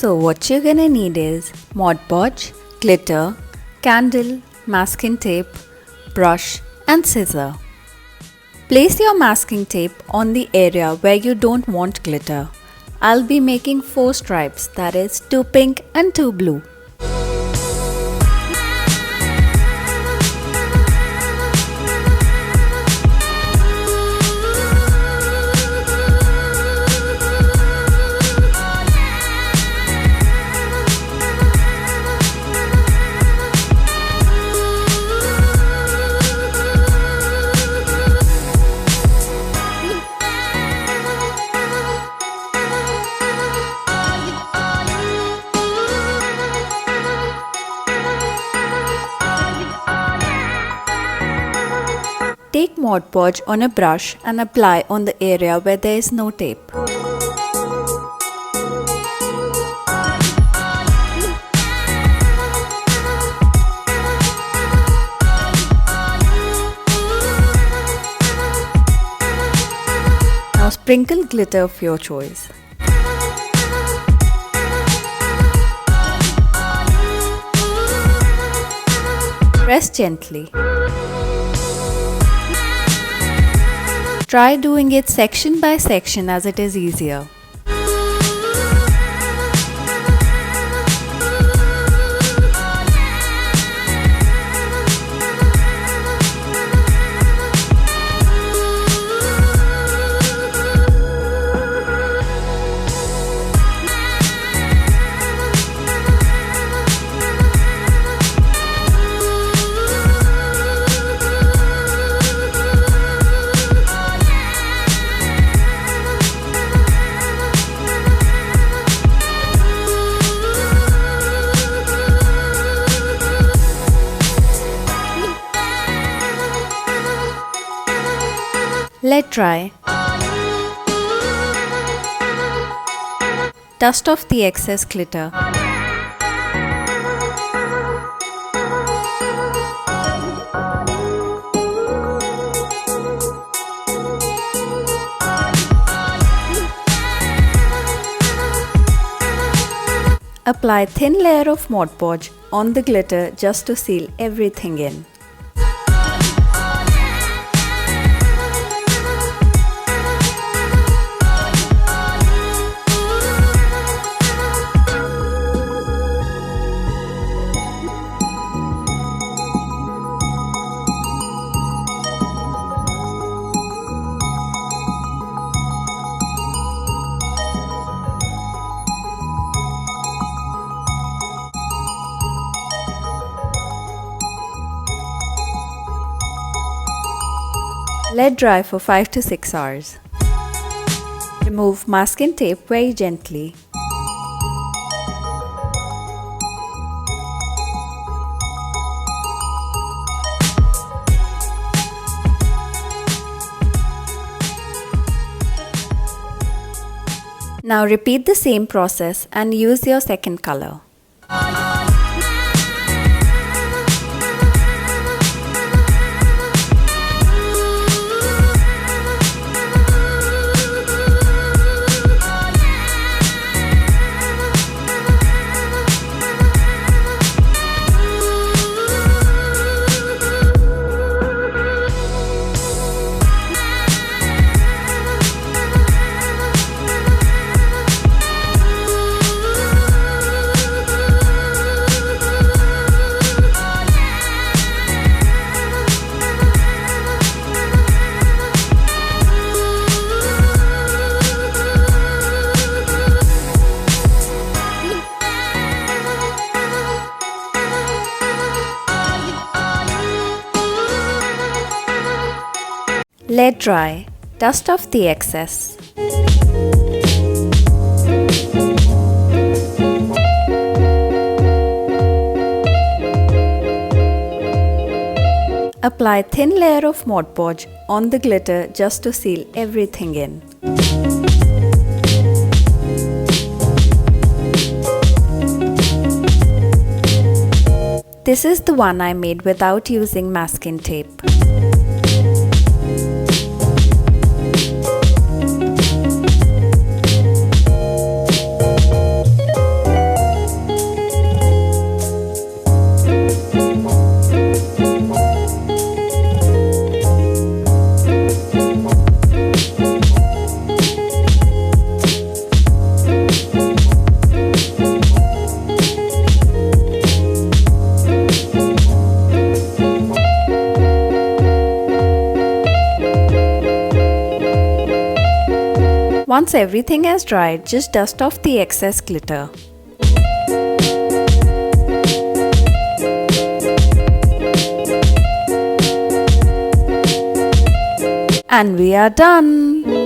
So what you're gonna need is Mod Podge, glitter, candle, masking tape, brush and scissor. Place your masking tape on the area where you don't want glitter. I'll be making 4 stripes, that is 2 pink and 2 blue. Take Mod Podge on a brush and apply on the area where there is no tape. Now sprinkle glitter of your choice. Press gently. Try doing it section by section as it is easier. Let dry. Dust off the excess glitter. Apply thin layer of Mod Podge on the glitter just to seal everything in. Let dry for 5 to 6 hours. Remove masking tape very gently. Now repeat the same process and use your second color. Let dry. Dust off the excess. Apply thin layer of Mod Podge on the glitter just to seal everything in. This is the one I made without using masking tape. Once everything has dried, just dust off the excess glitter. And we are done!